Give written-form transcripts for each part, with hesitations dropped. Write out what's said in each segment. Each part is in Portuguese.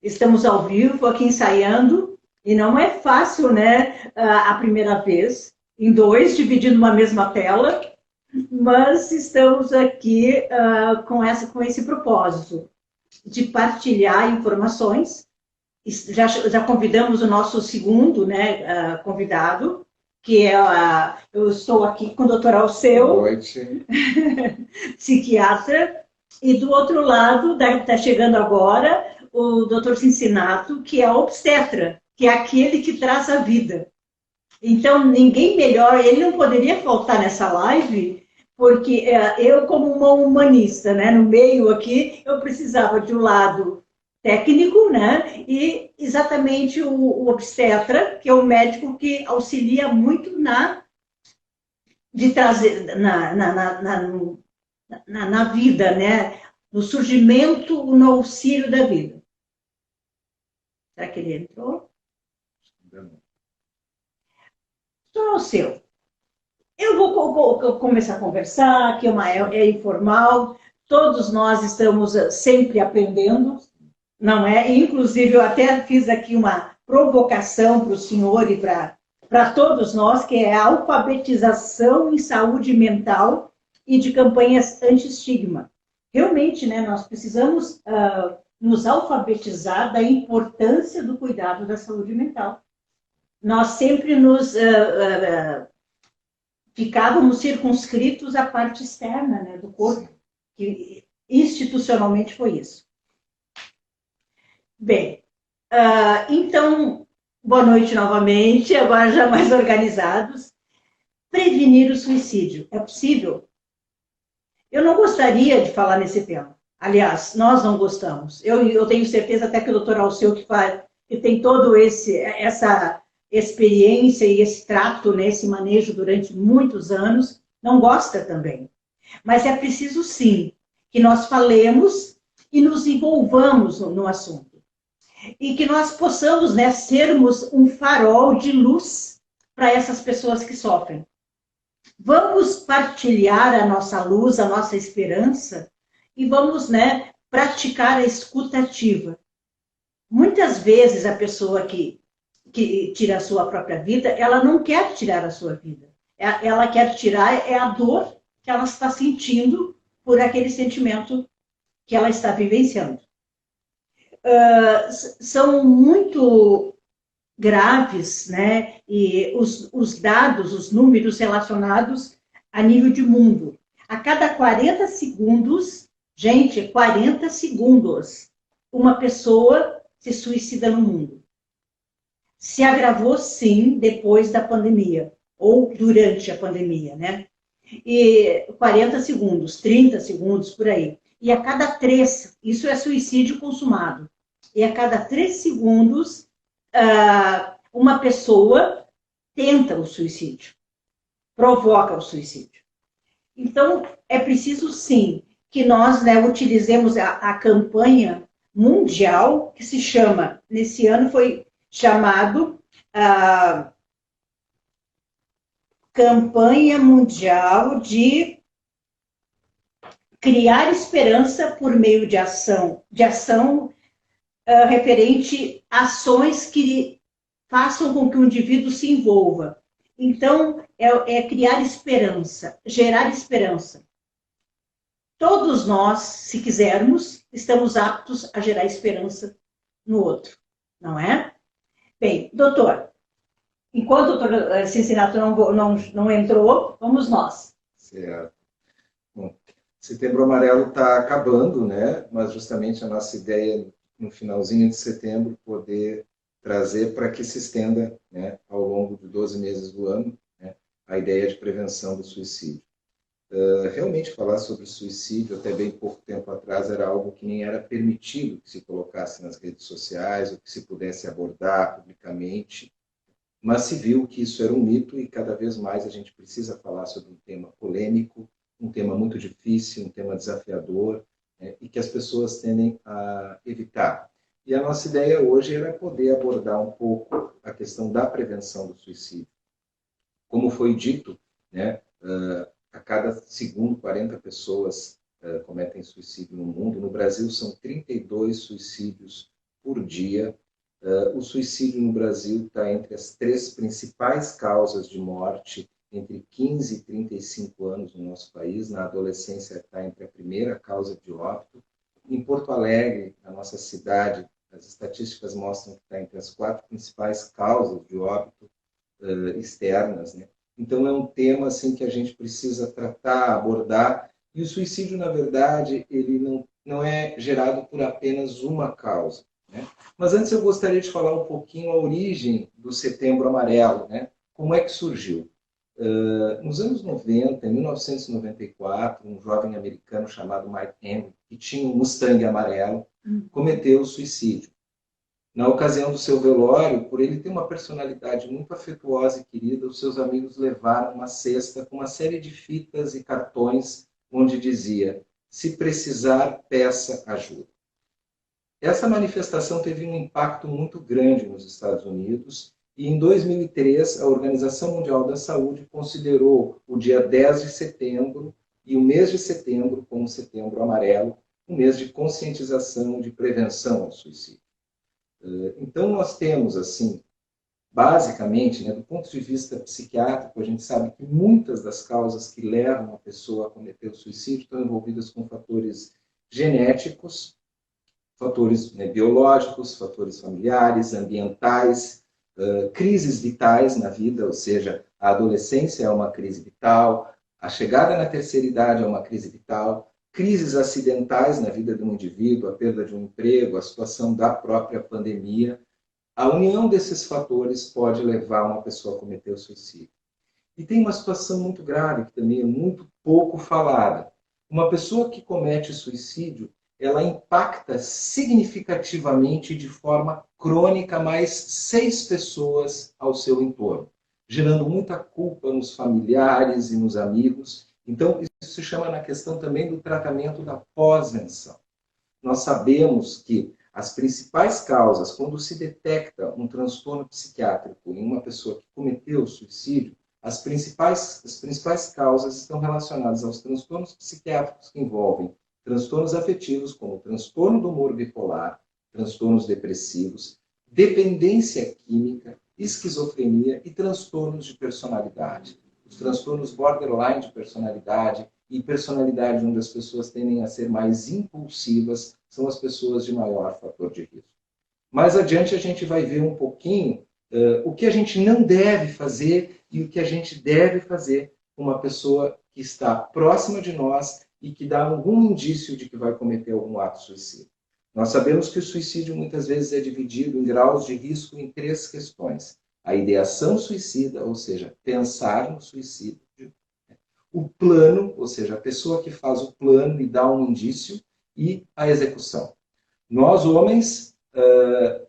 Estamos ao vivo aqui ensaiando e não é fácil, né? A primeira vez, em dois, dividindo uma mesma tela, mas estamos aqui com esse propósito de partilhar informações. Já convidamos o nosso segundo, né, convidado, que é eu estou aqui com o doutor Alceu. Boa noite. Psiquiatra, e do outro lado está chegando agora o doutor Cincinato, que é obstetra, que é aquele que traz a vida. Então, ninguém melhor, ele não poderia faltar nessa live, porque eu, como uma humanista, né, no meio aqui, eu precisava de um lado técnico, né, e exatamente o obstetra, que é o médico que auxilia muito de trazer na vida, né, no surgimento, no auxílio da vida. Será que ele entrou? Só o seu. Eu vou começar a conversar, que é informal, todos nós estamos sempre aprendendo, não é? Inclusive, eu até fiz aqui uma provocação para o senhor e para todos nós, que é a alfabetização em saúde mental e de campanhas anti-estigma. Realmente, né, nós precisamos nos alfabetizar da importância do cuidado da saúde mental. Nós sempre nos ficávamos circunscritos à parte externa, né, do corpo, que institucionalmente foi isso. Bem, então, boa noite novamente, agora já mais organizados. Prevenir o suicídio, é possível? Eu não gostaria de falar nesse tema. Aliás, nós não gostamos. Eu tenho certeza até que o doutor Alceu, que tem todo essa experiência e esse trato, né, esse manejo durante muitos anos, não gosta também. Mas é preciso, sim, que nós falemos e nos envolvamos no assunto. E que nós possamos, né, sermos um farol de luz para essas pessoas que sofrem. Vamos partilhar a nossa luz, a nossa esperança e vamos, né, praticar a escutativa. Muitas vezes a pessoa que tira a sua própria vida, ela não quer tirar a sua vida. Ela quer tirar a dor que ela está sentindo por aquele sentimento que ela está vivenciando. São muito graves, né? E os dados, os números relacionados a nível de mundo. A cada 40 segundos, gente, 40 segundos, uma pessoa se suicida no mundo. Se agravou, sim, depois da pandemia, ou durante a pandemia, né? E 40 segundos, 30 segundos, por aí. E a cada 3, isso é suicídio consumado. E a cada 3 segundos, uma pessoa tenta o suicídio, provoca o suicídio. Então, é preciso, sim, que nós, né, utilizemos a campanha mundial, que se chama, nesse ano foi chamado Campanha Mundial de Criar Esperança por meio de ação referente a ações que façam com que o indivíduo se envolva. Então, é criar esperança, gerar esperança. Todos nós, se quisermos, estamos aptos a gerar esperança no outro, não é? Bem, doutor, enquanto o doutor Cincinato não entrou, vamos nós. Certo. Bom, Setembro Amarelo está acabando, né? Mas justamente a nossa ideia no finalzinho de setembro poder trazer para que se estenda, né, ao longo de 12 meses do ano, né, a ideia de prevenção do suicídio. Realmente falar sobre suicídio até bem pouco tempo atrás era algo que nem era permitido que se colocasse nas redes sociais ou que se pudesse abordar publicamente, mas se viu que isso era um mito e cada vez mais a gente precisa falar sobre um tema polêmico, um tema muito difícil, um tema desafiador, né, e que as pessoas tendem a evitar. E a nossa ideia hoje era poder abordar um pouco a questão da prevenção do suicídio. Como foi dito, né, a cada segundo 40 pessoas cometem suicídio no mundo. No Brasil são 32 suicídios por dia. O suicídio no Brasil está entre as 3 principais causas de morte entre 15 e 35 anos no nosso país. Na adolescência está entre a primeira causa de óbito. Em Porto Alegre, na nossa cidade, as estatísticas mostram que está entre as 4 principais causas de óbito externas, né? Então é um tema assim que a gente precisa tratar, abordar. E o suicídio, na verdade, ele não é gerado por apenas uma causa, né? Mas antes eu gostaria de falar um pouquinho a origem do Setembro Amarelo, né? Como é que surgiu? Nos anos 90, em 1994, um jovem americano chamado Mike Henry, que tinha um Mustang amarelo, cometeu suicídio. Na ocasião do seu velório, por ele ter uma personalidade muito afetuosa e querida, os seus amigos levaram uma cesta com uma série de fitas e cartões onde dizia: se precisar, peça ajuda. Essa manifestação teve um impacto muito grande nos Estados Unidos e em 2003 a Organização Mundial da Saúde considerou o dia 10 de setembro e o mês de setembro como Setembro Amarelo, um mês de conscientização e de prevenção ao suicídio. Então, nós temos, assim, basicamente, né, do ponto de vista psiquiátrico, a gente sabe que muitas das causas que levam a pessoa a cometer o suicídio estão envolvidas com fatores genéticos, fatores, né, biológicos, fatores familiares, ambientais, crises vitais na vida, ou seja, a adolescência é uma crise vital, a chegada na terceira idade é uma crise vital, crises acidentais na vida de um indivíduo, a perda de um emprego, a situação da própria pandemia. A união desses fatores pode levar uma pessoa a cometer o suicídio. E tem uma situação muito grave, que também é muito pouco falada. Uma pessoa que comete suicídio, ela impacta significativamente de forma crônica mais 6 pessoas ao seu entorno, gerando muita culpa nos familiares e nos amigos. Então, isso se chama na questão também do tratamento da pós-venção. Nós sabemos que as principais causas, quando se detecta um transtorno psiquiátrico em uma pessoa que cometeu suicídio, as principais causas estão relacionadas aos transtornos psiquiátricos que envolvem transtornos afetivos, como o transtorno do humor bipolar, transtornos depressivos, dependência química, esquizofrenia e transtornos de personalidade. Os transtornos borderline de personalidade e personalidade onde as pessoas tendem a ser mais impulsivas são as pessoas de maior fator de risco. Mais adiante a gente vai ver um pouquinho o que a gente não deve fazer e o que a gente deve fazer com uma pessoa que está próxima de nós e que dá algum indício de que vai cometer algum ato suicida. Nós sabemos que o suicídio muitas vezes é dividido em graus de risco em 3 questões. A ideação suicida, ou seja, pensar no suicídio. O plano, ou seja, a pessoa que faz o plano e dá um indício. E a execução. Nós, homens,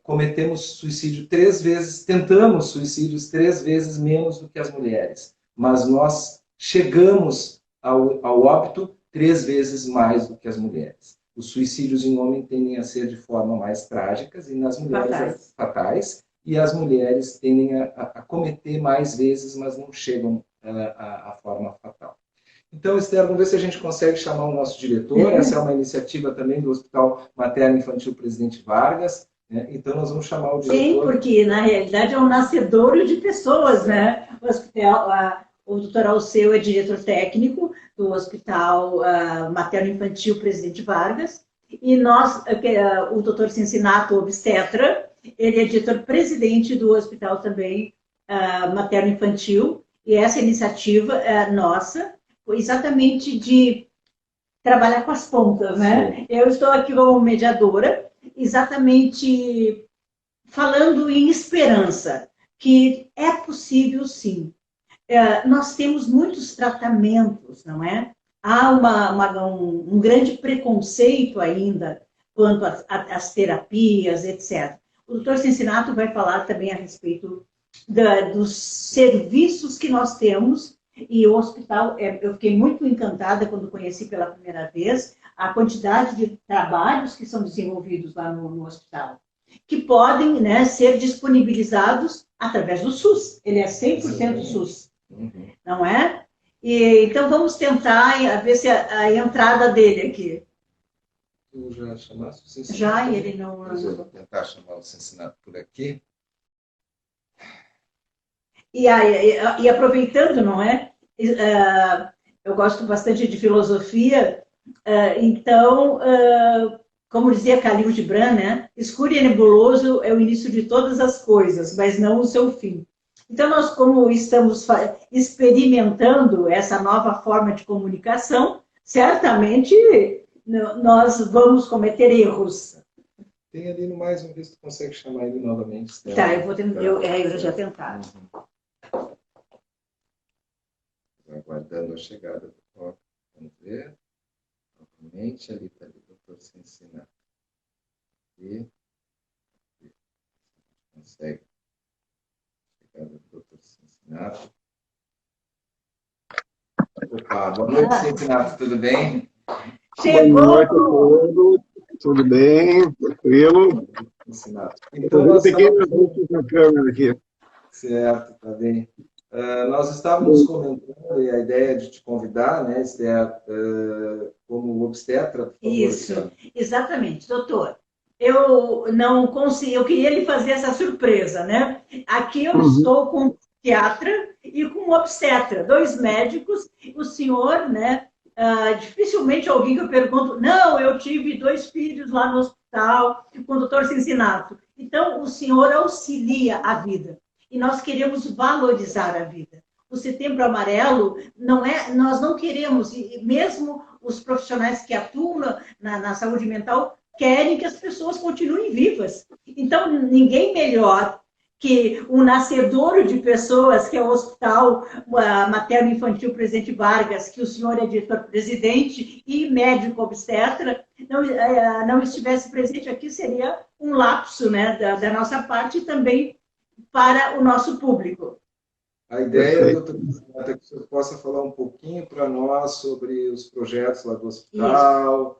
cometemos suicídio 3 vezes, tentamos suicídios 3 vezes menos do que as mulheres. Mas nós chegamos ao óbito 3 vezes mais do que as mulheres. Os suicídios em homem tendem a ser de forma mais trágicas e nas mulheres fatais. E as mulheres tendem a cometer mais vezes, mas não chegam à forma fatal. Então, Esther, vamos ver se a gente consegue chamar o nosso diretor. Essa é uma iniciativa também do Hospital Materno Infantil Presidente Vargas, né? Então, nós vamos chamar o diretor. Sim, porque, na realidade, é um nascedouro de pessoas, né? O hospital, o doutor Alceu é diretor técnico do Hospital Materno Infantil Presidente Vargas, e nós, o doutor Cincinato, obstetra, ele é diretor-presidente do hospital também Materno Infantil, e essa iniciativa é nossa, exatamente de trabalhar com as pontas, né? Sim. Eu estou aqui como mediadora, exatamente falando em esperança, que é possível sim. Nós temos muitos tratamentos, não é? Há um grande preconceito ainda quanto às terapias, etc. O doutor Cincinato vai falar também a respeito dos serviços que nós temos. E o hospital, eu fiquei muito encantada quando conheci pela primeira vez a quantidade de trabalhos que são desenvolvidos lá no hospital, que podem, né, ser disponibilizados através do SUS. Ele é 100% SUS, não é? E, então, vamos tentar ver se a entrada dele aqui. Tu já chamaste o Cincinato? Já, e ele não... Mas eu vou tentar chamar o Cincinato por aqui. E aproveitando, não é? Eu gosto bastante de filosofia, então, como dizia Khalil Gibran, né? Escuro e nebuloso é o início de todas as coisas, mas não o seu fim. Então, nós, como estamos experimentando essa nova forma de comunicação, certamente nós vamos cometer erros. Tem ali no mais um, ver se tu consegue chamar ele novamente, Stella. Tá, eu vou tentar. Eu já tentado. Aguardando a chegada do foco. Vamos ver. Novamente, ali está o doutor Cincinato. E consegue a chegada do doutor Cincinato. Opa, boa noite, Cincinato, tudo bem? Chegou! Boa noite a todos, tudo bem? Tranquilo? Cincinato. Então, nós pequenos ajustes na câmera aqui. Certo, tá bem. Nós estávamos comentando, e a ideia de te convidar, né, Esther, como obstetra, por favor. Isso, exatamente, doutor. Eu não consegui, eu queria lhe fazer essa surpresa, né? Aqui eu estou com um psiquiatra e com um obstetra, dois médicos. O senhor, né? Dificilmente alguém que eu pergunto, não, eu tive 2 filhos lá no hospital com o doutor Cincinato. Então, o senhor auxilia a vida e nós queremos valorizar a vida. O Setembro Amarelo não é, nós não queremos, e mesmo os profissionais que atuam na saúde mental querem que as pessoas continuem vivas. Então, ninguém melhor que o nascedouro de pessoas, que é o Hospital Materno-Infantil Presidente Vargas, que o senhor é diretor-presidente e médico obstetra, não estivesse presente aqui, seria um lapso, né, da nossa parte e também para o nosso público. A ideia, doutor, é que o senhor possa falar um pouquinho para nós sobre os projetos lá do hospital,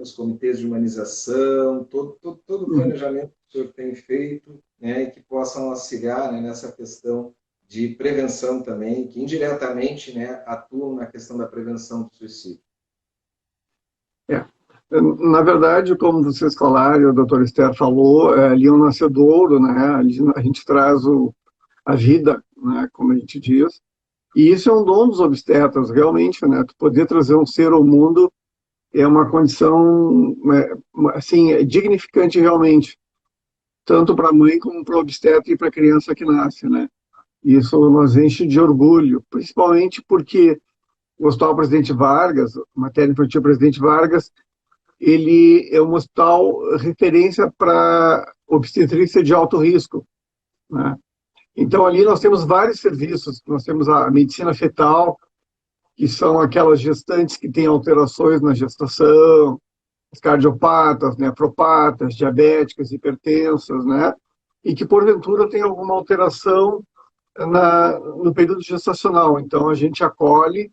os comitês de humanização, todo o planejamento que o senhor tem feito, né, e que possam auxiliar, né, nessa questão de prevenção também, que indiretamente, né, atuam na questão da prevenção do suicídio. Na verdade, como vocês falaram, o doutor Esther falou, ali é um nascedouro, né? Ali a gente traz a vida, né? Como a gente diz, e isso é um dom dos obstetras, realmente, né? Tu poder trazer um ser ao mundo é uma condição, assim, dignificante realmente, tanto para a mãe como para o obstetra e para a criança que nasce, né? Isso nos enche de orgulho, principalmente porque o Hospital Presidente Vargas, Materno Infantil Presidente Vargas, ele é um hospital referência para obstetrícia de alto risco, né? Então, ali nós temos vários serviços. Nós temos a medicina fetal, que são aquelas gestantes que têm alterações na gestação, as cardiopatas, nefropatas, diabéticas, hipertensas, né? E que, porventura, tem alguma alteração no período gestacional. Então, a gente acolhe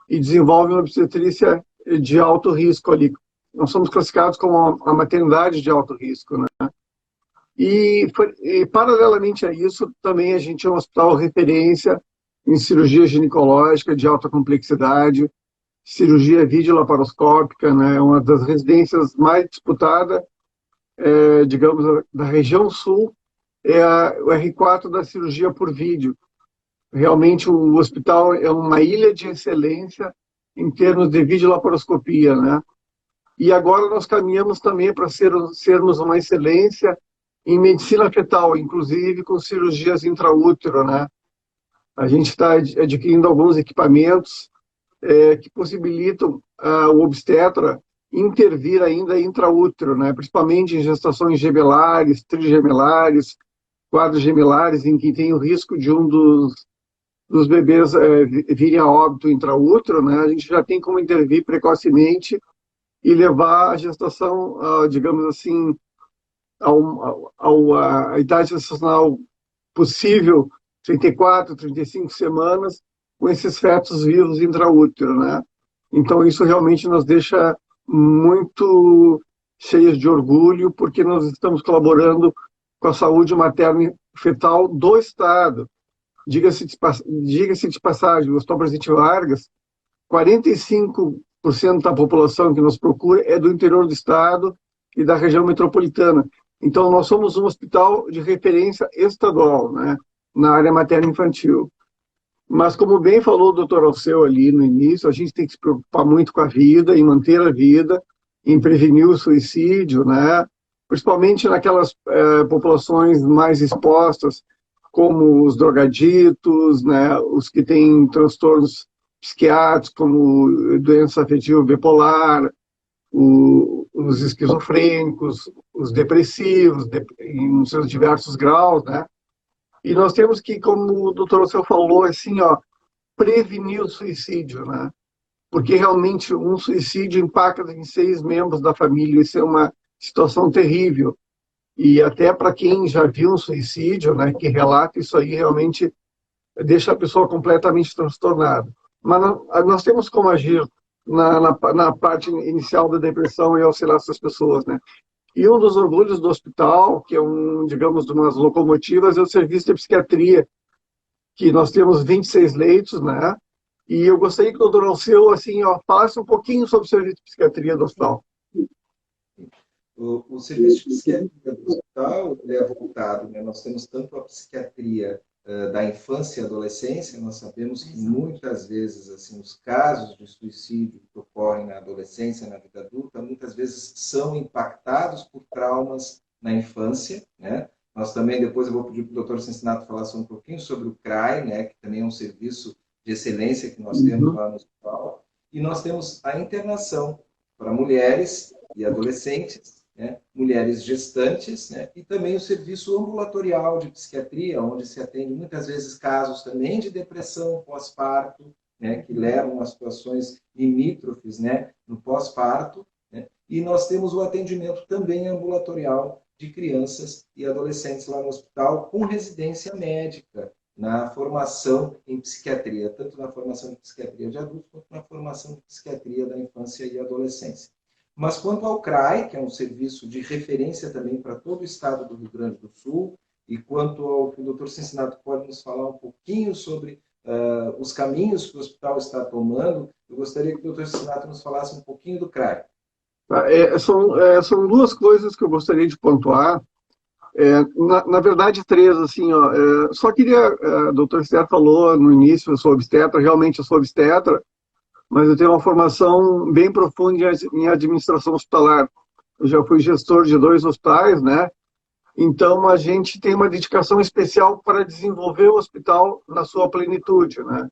e desenvolve uma obstetrícia de alto risco ali. Nós somos classificados como a maternidade de alto risco, né? E paralelamente a isso, também a gente é um hospital referência em cirurgia ginecológica de alta complexidade, cirurgia videolaparoscópica, né? Uma das residências mais disputadas, digamos, da região sul, é o R4 da cirurgia por vídeo. Realmente o hospital é uma ilha de excelência em termos de videolaparoscopia, né? E agora nós caminhamos também para sermos uma excelência em medicina fetal, inclusive com cirurgias intraútero, né? A gente está adquirindo alguns equipamentos que possibilitam o obstetra intervir ainda intraútero, né? Principalmente em gestações gemelares, trigemelares, quadros gemelares, em que tem o risco de um dos bebês virem a óbito intraútero, né? A gente já tem como intervir precocemente e levar a gestação, digamos assim, a idade gestacional possível, 34, 35 semanas, com esses fetos vivos intraútero, né? Então, isso realmente nos deixa muito cheios de orgulho, porque nós estamos colaborando com a saúde materna e fetal do Estado. Diga-se de passagem, o Hospital Presidente Vargas, 45% da população que nos procura é do interior do estado e da região metropolitana. Então, nós somos um hospital de referência estadual, né, na área materno-infantil. Mas, como bem falou o doutor Alceu ali no início, a gente tem que se preocupar muito com a vida, em manter a vida, em prevenir o suicídio, né, principalmente naquelas populações mais expostas, como os drogaditos, né, os que têm transtornos psiquiátricos, como doença afetiva bipolar, os esquizofrênicos, os depressivos, em seus diversos graus, né? E nós temos que, como o doutor Alceu falou, assim, ó, prevenir o suicídio, né? Porque realmente um suicídio impacta em 6 membros da família, isso é uma situação terrível. E até para quem já viu um suicídio, né, que relata isso aí, realmente deixa a pessoa completamente transtornada. Mas nós temos como agir na parte inicial da depressão e auxiliar essas pessoas, né? E um dos orgulhos do hospital, que é digamos, de umas locomotivas, é o serviço de psiquiatria, que nós temos 26 leitos, né? E eu gostaria que o doutor Alceu, assim, ó, falasse um pouquinho sobre o serviço de psiquiatria do hospital. O serviço de psiquiatria do hospital é voltado, né? Nós temos tanto a psiquiatria da infância e adolescência, nós sabemos que muitas vezes assim, os casos de suicídio que ocorrem na adolescência, na vida adulta, muitas vezes são impactados por traumas na infância, né? Nós também, depois eu vou pedir para o doutor Cincinato falar só um pouquinho sobre o CRAI, né? Que também é um serviço de excelência que nós temos lá no hospital. E nós temos a internação para mulheres e adolescentes, né, mulheres gestantes, né, e também o serviço ambulatorial de psiquiatria, onde se atende muitas vezes casos também de depressão pós-parto, né, que levam a situações limítrofes, né, no pós-parto, né, e nós temos o atendimento também ambulatorial de crianças e adolescentes lá no hospital, com residência médica, na formação em psiquiatria, tanto na formação de psiquiatria de adultos, quanto na formação de psiquiatria da infância e adolescência. Mas quanto ao CRAI, que é um serviço de referência também para todo o estado do Rio Grande do Sul, e quanto ao que o Dr. Cincinato pode nos falar um pouquinho sobre os caminhos que o hospital está tomando, eu gostaria que o Dr. Cincinato nos falasse um pouquinho do CRAI. São 2 coisas que eu gostaria de pontuar. Na verdade, 3, assim, ó, só queria, o doutor Esther falou no início, eu sou obstetra, realmente eu sou obstetra, mas eu tenho uma formação bem profunda em administração hospitalar. Eu já fui gestor de 2 hospitais, né? Então, a gente tem uma dedicação especial para desenvolver o hospital na sua plenitude, né?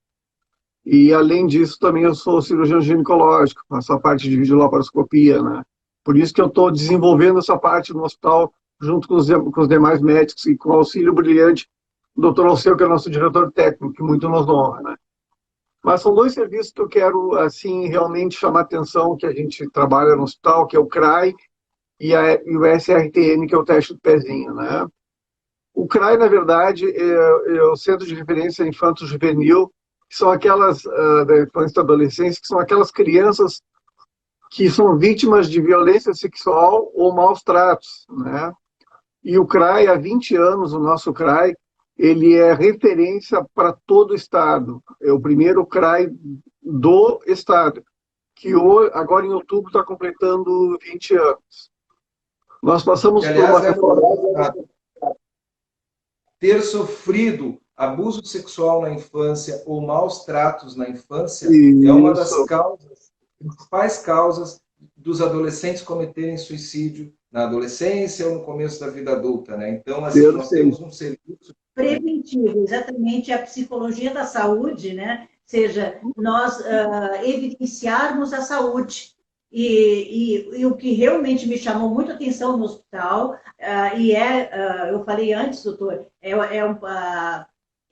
E, além disso, também eu sou cirurgião ginecológico, faço a parte de videolaparoscopia, né? Por isso que eu estou desenvolvendo essa parte no hospital junto com os demais médicos e com o auxílio brilhante do Dr. Alceu, que é nosso diretor técnico, que muito nos honra, né? Mas são 2 serviços que eu quero, assim, realmente chamar a atenção, que a gente trabalha no hospital, que é o CRAI e o SRTN, que é o teste do pezinho, né? O CRAI, na verdade, é o Centro de Referência Infanto-Juvenil, que são aquelas, da infância e da adolescência, que são aquelas crianças que são vítimas de violência sexual ou maus tratos, né? E o CRAI, há 20 anos, o nosso CRAI, ele é referência para todo o Estado. É o primeiro CRAI do Estado, que hoje, agora em outubro está completando 20 anos. Nós passamos por uma reforma. Ter sofrido abuso sexual na infância ou maus tratos na infância Isso. é uma das principais causas dos adolescentes cometerem suicídio na adolescência ou no começo da vida adulta, né? Então, assim, nós temos um serviço preventivo, exatamente a psicologia da saúde, né? Ou seja, nós evidenciarmos a saúde. E o que realmente me chamou muito a atenção no hospital, eu falei antes, doutor,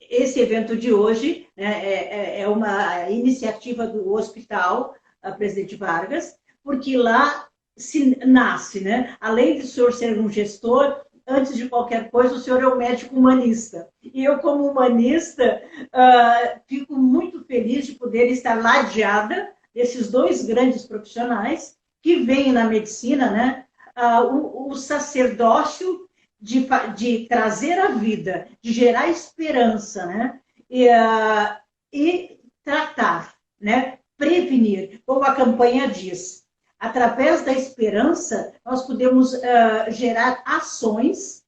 esse evento de hoje, né, é uma iniciativa do Hospital Presidente Vargas, porque lá se nasce, né? Além de o senhor ser um gestor, antes de qualquer coisa, o senhor é um médico humanista. E eu, como humanista, fico muito feliz de poder estar ladeada desses 2 grandes profissionais que veem na medicina, né, o sacerdócio de trazer a vida, de gerar esperança, né, e tratar, né, prevenir. Como a campanha diz, através da esperança, nós podemos gerar ações,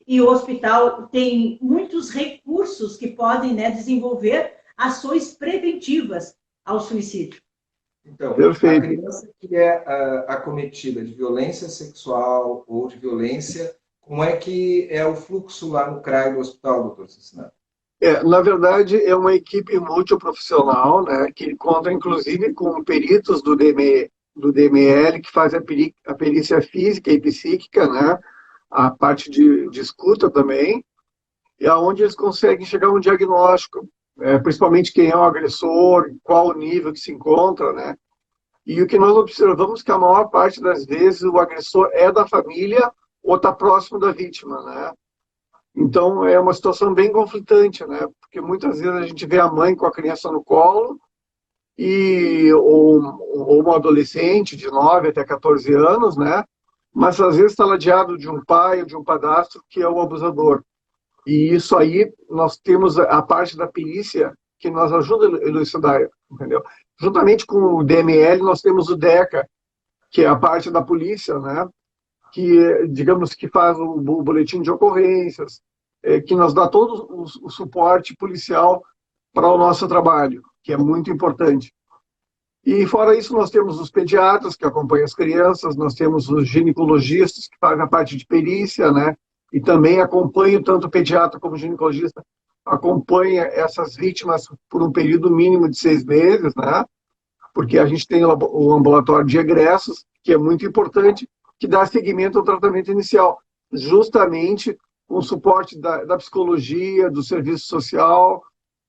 e o hospital tem muitos recursos que podem, né, desenvolver ações preventivas ao suicídio. Então, Perfeito. a criança que é acometida de violência sexual ou de violência, como é que é o fluxo lá no CRAI do hospital, doutor Cincinnati? Na verdade, é uma equipe multiprofissional, né, que conta, inclusive, com peritos do DML, que faz a perícia física e psíquica, né, a parte de escuta também, e aonde eles conseguem chegar a um diagnóstico, principalmente quem é o agressor, qual o nível que se encontra, né, e o que nós observamos é que a maior parte das vezes o agressor é da família ou está próximo da vítima, né. Então, é uma situação bem conflitante, né? Porque muitas vezes a gente vê a mãe com a criança no colo, ou uma adolescente de 9 até 14 anos, né? Mas às vezes está ladeado de um pai ou de um padrasto que é o abusador. E isso aí, nós temos a parte da perícia que nos ajuda a elucidar, entendeu? Juntamente com o DML, nós temos o DECA, que é a parte da polícia, né? Que, digamos, que faz o boletim de ocorrências, que nos dá todo o suporte policial para o nosso trabalho, que é muito importante. E fora isso, nós temos os pediatras que acompanham as crianças, nós temos os ginecologistas que fazem a parte de perícia, né? E também acompanham, tanto o pediatra como o ginecologista, acompanha essas vítimas por um período mínimo de 6 meses, né? Porque a gente tem o ambulatório de egressos, que é muito importante, que dá seguimento ao tratamento inicial, justamente com o suporte da psicologia, do serviço social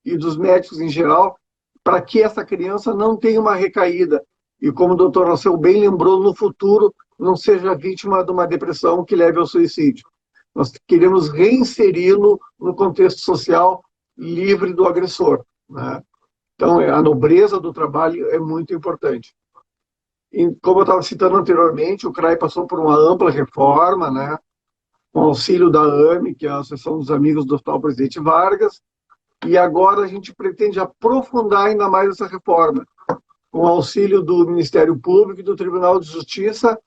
e dos médicos em geral, para que essa criança não tenha uma recaída. E como o doutor Alceu bem lembrou, no futuro não seja vítima de uma depressão que leve ao suicídio. Nós queremos reinseri-lo no contexto social livre do agressor, né? Então, a nobreza do trabalho é muito importante. E, como eu estava citando anteriormente, o CRAI passou por uma ampla reforma, né, com auxílio da AME, que é a Associação dos Amigos do Hospital Presidente Vargas, e agora a gente pretende aprofundar ainda mais essa reforma, com auxílio do Ministério Público e do Tribunal de Justiça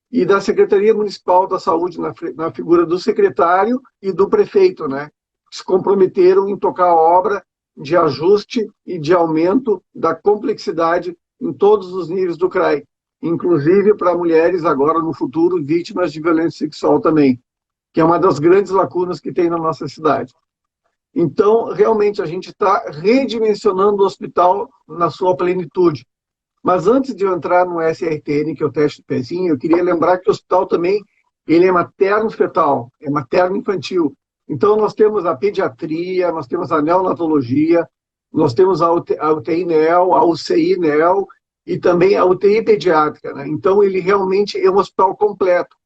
e da Secretaria Municipal da Saúde, na figura do secretário e do prefeito, né, que se comprometeram em tocar a obra de ajuste e de aumento da complexidade em todos os níveis do CRAI, inclusive para mulheres agora no futuro vítimas de violência sexual também, que é uma das grandes lacunas que tem na nossa cidade. Então, realmente, a gente está redimensionando o hospital na sua plenitude. Mas antes de eu entrar no SRTN, que é o teste do pezinho, eu queria lembrar que o hospital também ele é materno-fetal, é materno-infantil. Então, nós temos a pediatria, nós temos a neonatologia, nós temos a UTI NEO, a UCI NEO e também a UTI pediátrica, né? Então, ele realmente é um hospital completo.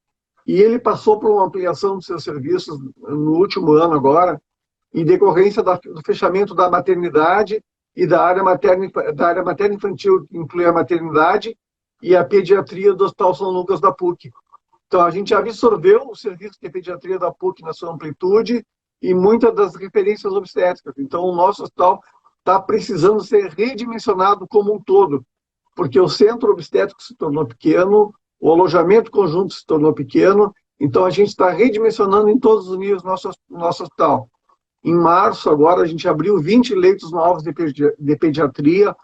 E ele passou por uma ampliação dos seus serviços no último ano agora, em decorrência do fechamento da maternidade e da área materno-infantil, que inclui a maternidade e a pediatria do Hospital São Lucas da PUC. Então, a gente absorveu o serviço de pediatria da PUC na sua amplitude e muitas das referências obstétricas. Então, o nosso hospital está precisando ser redimensionado como um todo, porque o centro obstétrico se tornou pequeno, o alojamento conjunto se tornou pequeno, então a gente está redimensionando em todos os níveis do nosso hospital. Em março, agora, a gente abriu 20 leitos novos de pediatria,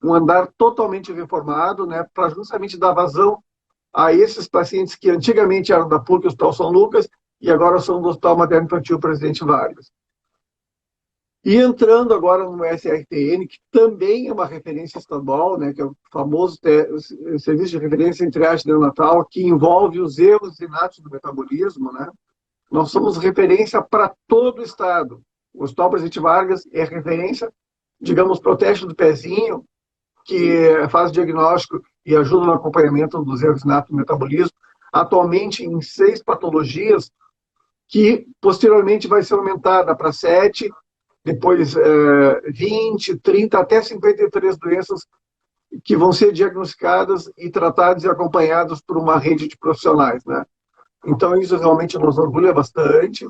um andar totalmente reformado, né, para justamente dar vazão a esses pacientes que antigamente eram da PUC, Hospital São Lucas, e agora são do Hospital Materno Infantil Presidente Vargas. E entrando agora no SRTN, que também é uma referência estadual, né, que é o famoso serviço de referência em triagem neonatal, que envolve os erros inatos do metabolismo, né? Nós somos referência para todo o estado. O Hospital Presidente Vargas é referência, digamos, para o teste do pezinho, que faz diagnóstico e ajuda no acompanhamento dos erros inatos do metabolismo, atualmente em 6 patologias, que posteriormente vai ser aumentada para 7, depois 20, 30, até 53 doenças que vão ser diagnosticadas e tratadas e acompanhadas por uma rede de profissionais, né? Então, isso realmente nos orgulha bastante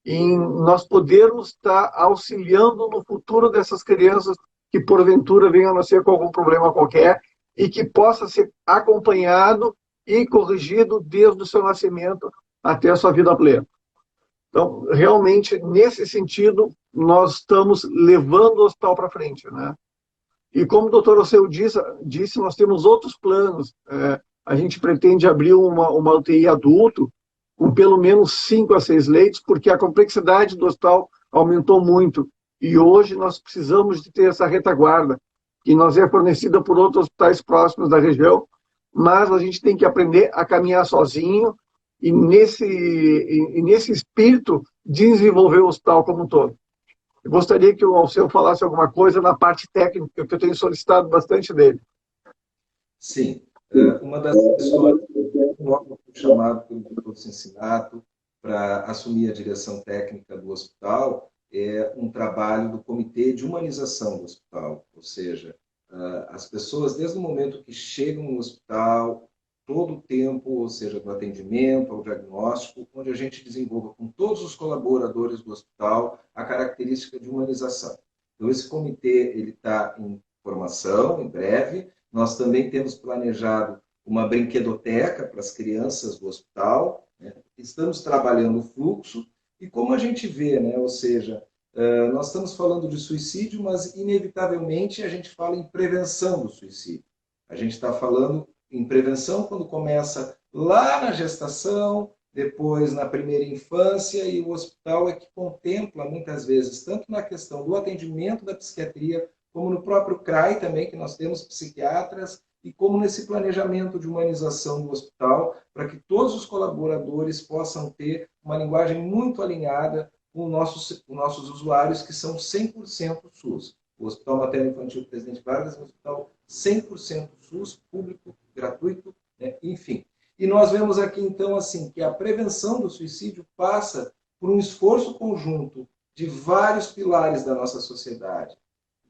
em nós podermos estar auxiliando no futuro dessas crianças que porventura venham a nascer com algum problema qualquer e que possa ser acompanhado e corrigido desde o seu nascimento até a sua vida plena. Então, realmente, nesse sentido, nós estamos levando o hospital para frente, né? E como o doutor Alceu disse, nós temos outros planos. A gente pretende abrir uma UTI adulto com pelo menos 5 a 6 leitos, porque a complexidade do hospital aumentou muito. E hoje nós precisamos de ter essa retaguarda, que nos é fornecida por outros hospitais próximos da região, mas a gente tem que aprender a caminhar sozinho e nesse espírito desenvolver o hospital como um todo. Eu gostaria que o Alceu falasse alguma coisa na parte técnica, que eu tenho solicitado bastante dele. Sim. Uma das questões, um órgão chamado pelo Dr. Cincinato para assumir a direção técnica do hospital é um trabalho do Comitê de Humanização do Hospital, ou seja, as pessoas, desde o momento que chegam no hospital, todo o tempo, ou seja, do atendimento ao diagnóstico, onde a gente desenvolva com todos os colaboradores do hospital a característica de humanização. Então, esse comitê ele está em formação, em breve. Nós também temos planejado uma brinquedoteca para as crianças do hospital, né? Estamos trabalhando o fluxo, e como a gente vê, né? Ou seja, nós estamos falando de suicídio, mas inevitavelmente a gente fala em prevenção do suicídio. A gente está falando em prevenção quando começa lá na gestação, depois na primeira infância, e o hospital é que contempla muitas vezes, tanto na questão do atendimento da psiquiatria, como no próprio CRAI também, que nós temos psiquiatras, e como nesse planejamento de humanização do hospital, para que todos os colaboradores possam ter uma linguagem muito alinhada com nossos usuários, que são 100% SUS. O Hospital Materno Infantil Presidente Vargas é um hospital 100% SUS, público, gratuito, né? Enfim. E nós vemos aqui, então, assim, que a prevenção do suicídio passa por um esforço conjunto de vários pilares da nossa sociedade.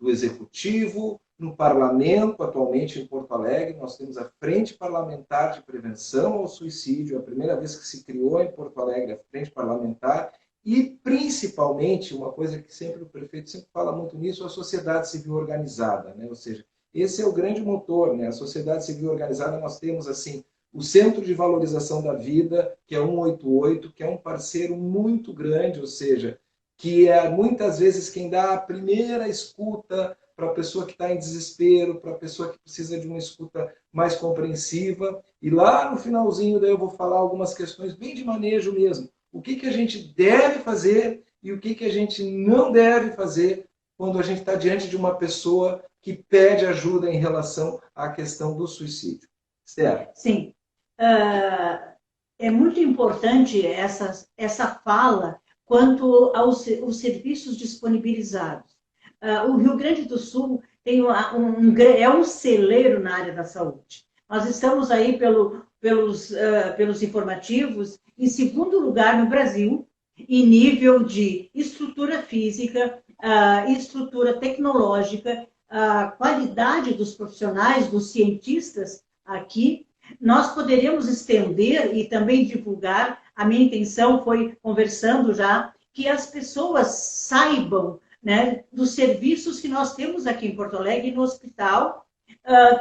Do Executivo, no Parlamento, atualmente em Porto Alegre, nós temos a Frente Parlamentar de Prevenção ao Suicídio, a primeira vez que se criou em Porto Alegre a Frente Parlamentar, e principalmente, uma coisa que sempre o prefeito sempre fala muito nisso, a sociedade civil organizada, né? Ou seja, esse é o grande motor, né? A sociedade civil organizada, nós temos assim o Centro de Valorização da Vida, que é 188, que é um parceiro muito grande, ou seja, que é muitas vezes quem dá a primeira escuta para a pessoa que está em desespero, para a pessoa que precisa de uma escuta mais compreensiva. E lá no finalzinho daí eu vou falar algumas questões bem de manejo mesmo. O que a gente deve fazer e o que a gente não deve fazer quando a gente está diante de uma pessoa que pede ajuda em relação à questão do suicídio. Esther? Sim. É muito importante essa fala quanto aos serviços disponibilizados. O Rio Grande do Sul tem é um celeiro na área da saúde. Nós estamos aí pelos informativos em segundo lugar no Brasil, em nível de estrutura física, estrutura tecnológica, qualidade dos profissionais, dos cientistas aqui. Nós poderíamos estender e também divulgar, a minha intenção foi, conversando já, que as pessoas saibam, né, dos serviços que nós temos aqui em Porto Alegre, no hospital,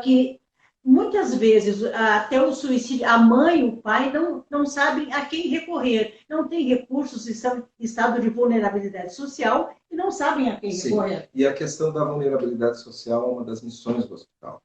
que muitas vezes até o suicídio, a mãe, o pai não sabem a quem recorrer, não têm recursos, estão em estado de vulnerabilidade social e não sabem a quem recorrer. E a questão da vulnerabilidade social é uma das missões do hospital.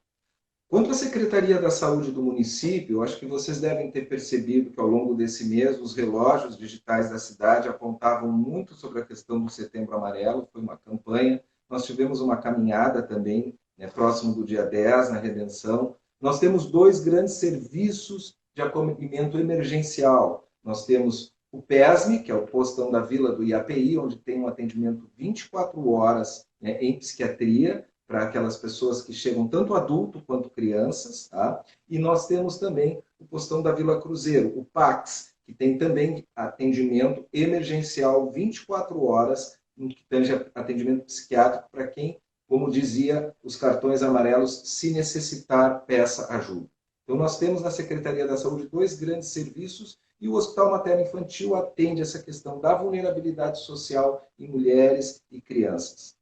Quanto à Secretaria da Saúde do município, eu acho que vocês devem ter percebido que ao longo desse mês os relógios digitais da cidade apontavam muito sobre a questão do Setembro Amarelo, foi uma campanha. Nós tivemos uma caminhada também, né, próximo do dia 10, na Redenção. Nós temos 2 grandes serviços de acolhimento emergencial. Nós temos o PESME, que é o postão da Vila do IAPI, onde tem um atendimento 24 horas, né, em psiquiatria, para aquelas pessoas que chegam tanto adulto quanto crianças, tá? E nós temos também o postão da Vila Cruzeiro, o PAX, que tem também atendimento emergencial 24 horas, no que tange atendimento psiquiátrico para quem, como dizia, os cartões amarelos, se necessitar, peça ajuda. Então nós temos na Secretaria da Saúde 2 grandes serviços e o Hospital Materno Infantil atende essa questão da vulnerabilidade social em mulheres e crianças.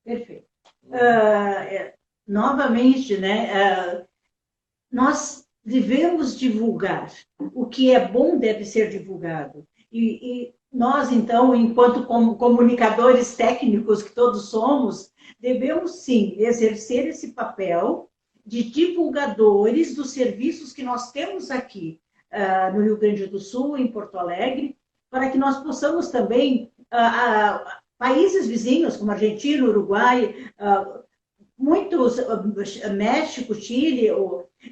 Perfeito. Novamente, né, nós devemos divulgar. O que é bom deve ser divulgado. E nós, então, enquanto comunicadores técnicos que todos somos, devemos, sim, exercer esse papel de divulgadores dos serviços que nós temos aqui no Rio Grande do Sul, em Porto Alegre, para que nós possamos também, países vizinhos, como Argentina, Uruguai, muitos, México, Chile,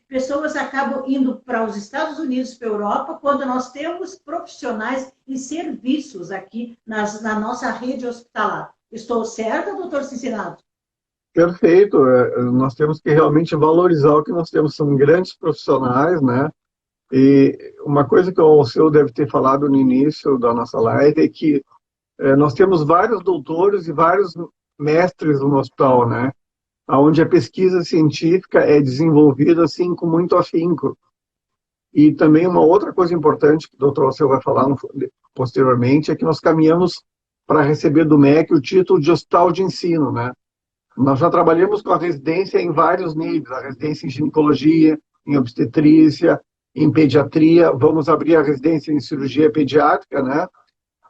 pessoas acabam indo para os Estados Unidos, para a Europa, quando nós temos profissionais e serviços aqui na nossa rede hospitalar. Estou certa, doutor Cincinato? Perfeito. Nós temos que realmente valorizar o que nós temos. São grandes profissionais, né? E uma coisa que o Alceu deve ter falado no início da nossa live é que nós temos vários doutores e vários mestres no hospital, né? Onde a pesquisa científica é desenvolvida assim com muito afinco. E também uma outra coisa importante que o doutor Alceu vai falar posteriormente é que nós caminhamos para receber do MEC o título de hospital de ensino, né? Nós já trabalhamos com a residência em vários níveis, a residência em ginecologia, em obstetrícia, em pediatria, vamos abrir a residência em cirurgia pediátrica, né?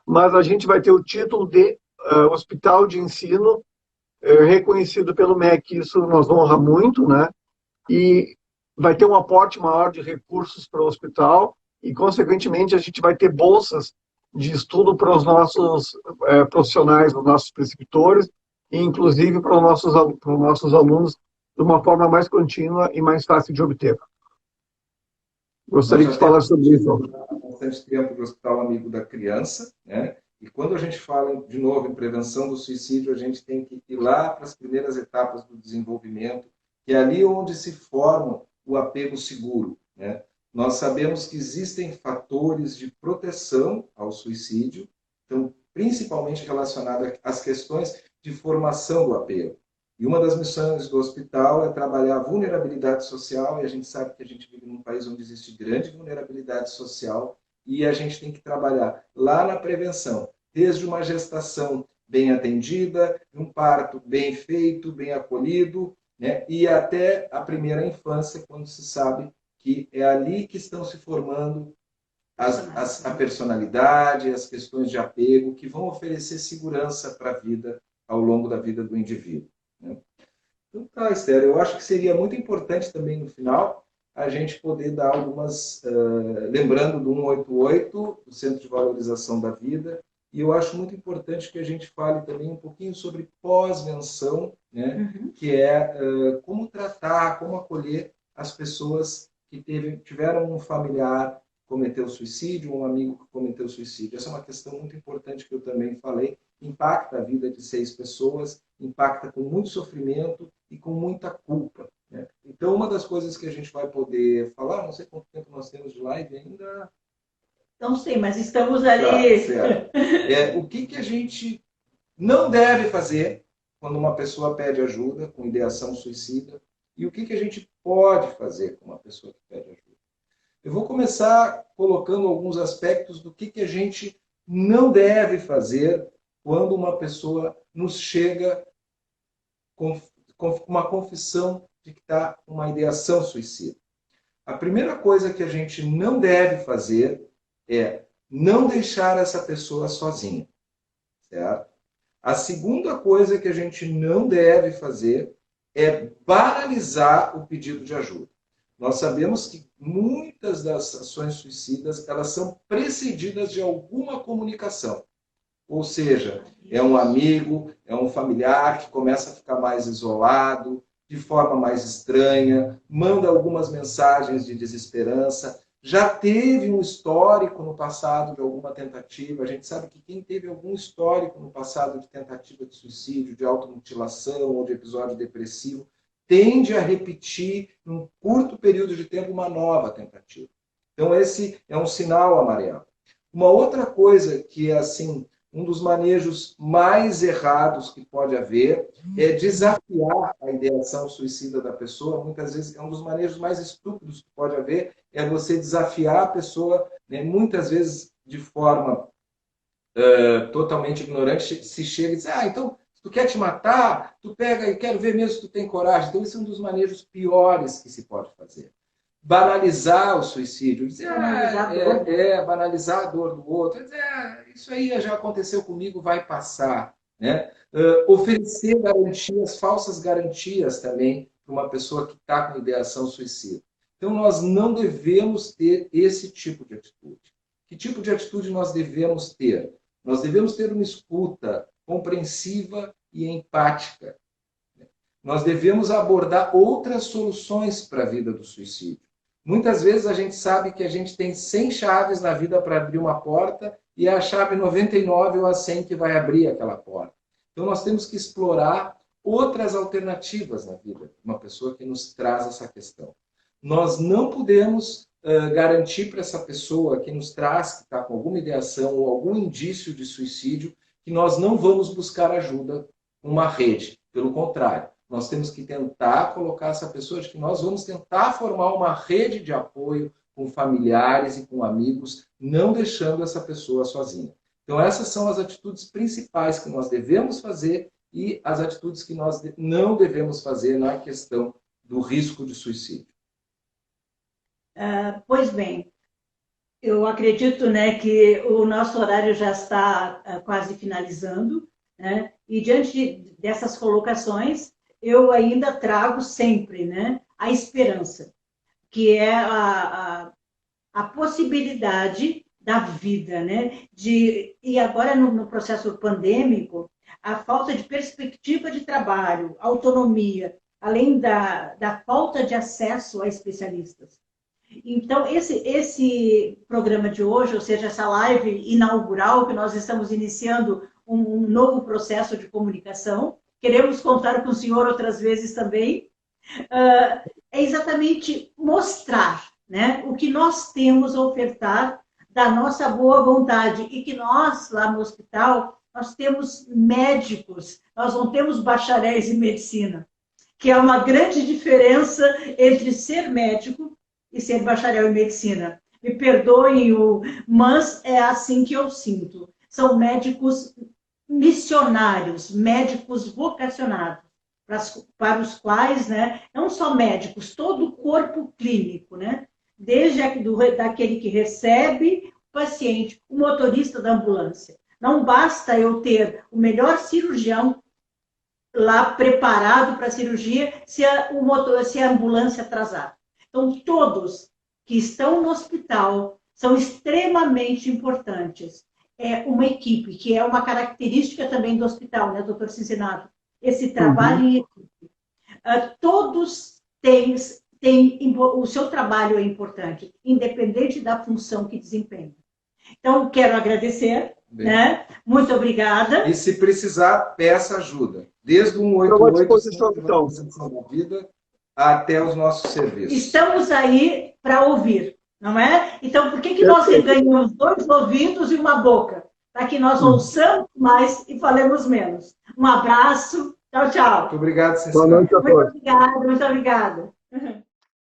Mas a gente vai ter o título de hospital de ensino reconhecido pelo MEC, isso nos honra muito, né? E vai ter um aporte maior de recursos para o hospital e, consequentemente, a gente vai ter bolsas de estudo para os nossos profissionais, os nossos prescritores, e inclusive para os nossos alunos de uma forma mais contínua e mais fácil de obter. Gostaria de falar sobre isso. Há bastante tempo do Hospital Amigo da Criança, né? E quando a gente fala, de novo, em prevenção do suicídio, a gente tem que ir lá para as primeiras etapas do desenvolvimento, que é ali onde se forma o apego seguro, né? Nós sabemos que existem fatores de proteção ao suicídio, então, principalmente relacionado às questões de formação do apego. E uma das missões do hospital é trabalhar a vulnerabilidade social, e a gente sabe que a gente vive num país onde existe grande vulnerabilidade social, e a gente tem que trabalhar lá na prevenção, desde uma gestação bem atendida, um parto bem feito, bem acolhido, né? E até a primeira infância, quando se sabe que é ali que estão se formando a personalidade, as questões de apego, que vão oferecer segurança para a vida, ao longo da vida do indivíduo, né? Então tá, Esther, eu acho que seria muito importante também no final a gente poder dar algumas, lembrando do 188, do Centro de Valorização da Vida, e eu acho muito importante que a gente fale também um pouquinho sobre pós-venção, né? Que é como tratar, como acolher as pessoas que tiveram um familiar que cometeu suicídio, ou um amigo que cometeu suicídio. Essa é uma questão muito importante que eu também falei, impacta a vida de 6 pessoas, impacta com muito sofrimento e com muita culpa, né? Então, uma das coisas que a gente vai poder falar, não sei quanto tempo nós temos de live ainda. Não sei, mas estamos ali. O que a gente não deve fazer quando uma pessoa pede ajuda com ideação suicida e o que a gente pode fazer com uma pessoa que pede ajuda. Eu vou começar colocando alguns aspectos do que a gente não deve fazer quando uma pessoa nos chega com uma confissão de que está uma ideação suicida. A primeira coisa que a gente não deve fazer é não deixar essa pessoa sozinha, certo? A segunda coisa que a gente não deve fazer é banalizar o pedido de ajuda. Nós sabemos que muitas das ações suicidas, elas são precedidas de alguma comunicação. Ou seja, é um amigo, é um familiar que começa a ficar mais isolado, de forma mais estranha, manda algumas mensagens de desesperança, já teve um histórico no passado de alguma tentativa. A gente sabe que quem teve algum histórico no passado de tentativa de suicídio, de automutilação ou de episódio depressivo, tende a repetir, num curto período de tempo, uma nova tentativa. Então, esse é um sinal amarelo. Uma outra coisa que é, assim, um dos manejos mais errados que pode haver é desafiar a ideação suicida da pessoa. Muitas vezes é um dos manejos mais estúpidos que pode haver, é você desafiar a pessoa, né, muitas vezes de forma totalmente ignorante, se chega e diz, então, Se tu quer te matar, tu pega e quero ver mesmo se tu tem coragem. Então, esse é um dos manejos piores que se pode fazer. Banalizar o suicídio, dizer, banalizar a dor do outro, dizer, isso aí já aconteceu comigo, vai passar. Né? Oferecer garantias, falsas garantias também, para uma pessoa que está com ideação suicida. Então, nós não devemos ter esse tipo de atitude. Que tipo de atitude nós devemos ter? Nós devemos ter uma escuta compreensiva e empática. Nós devemos abordar outras soluções para a vida do suicídio. Muitas vezes a gente sabe que a gente tem 100 chaves na vida para abrir uma porta e é a chave 99 ou a 100 que vai abrir aquela porta. Então nós temos que explorar outras alternativas na vida de uma pessoa que nos traz essa questão. Nós não podemos garantir para essa pessoa que nos traz, que está com alguma ideação ou algum indício de suicídio, que nós não vamos buscar ajuda numa rede. Pelo contrário, nós temos que tentar colocar essa pessoa, de que nós vamos tentar formar uma rede de apoio com familiares e com amigos, não deixando essa pessoa sozinha. Então essas são as atitudes principais que nós devemos fazer e as atitudes que nós não devemos fazer na questão do risco de suicídio. Pois bem, eu acredito, né, que o nosso horário já está quase finalizando, né, e diante dessas colocações, eu ainda trago sempre, né, a esperança, que é a possibilidade da vida, né, e agora no processo pandêmico, a falta de perspectiva de trabalho, autonomia, além da falta de acesso a especialistas. Então, esse programa de hoje, ou seja, essa live inaugural, que nós estamos iniciando um novo processo de comunicação, queremos contar com o senhor outras vezes também, é exatamente mostrar, né, o que nós temos a ofertar da nossa boa vontade e que nós, lá no hospital, nós temos médicos, nós não temos bacharéis em medicina, que é uma grande diferença entre ser médico e ser bacharel em medicina. Me perdoem, mas é assim que eu sinto. São médicos missionários, médicos vocacionados, para os quais, né, não só médicos, todo o corpo clínico, né, desde daquele que recebe o paciente, o motorista da ambulância. Não basta eu ter o melhor cirurgião lá preparado para a cirurgia se a ambulância atrasar. Então, todos que estão no hospital são extremamente importantes. É uma equipe, que é uma característica também do hospital, né, doutor Cinzinato? Esse trabalho em equipe. Todos têm, o seu trabalho é importante, independente da função que desempenha. Então, quero agradecer, né? Muito obrigada. E se precisar, peça ajuda. Desde o 188, da vida, até os nossos serviços. Estamos aí para ouvir, não é? Então, por que nós ganhamos 2 ouvidos e uma boca? Para que nós ouçamos mais e falemos menos. Um abraço. Tchau, tchau. Muito obrigado, Boa noite a todos. Muito obrigada.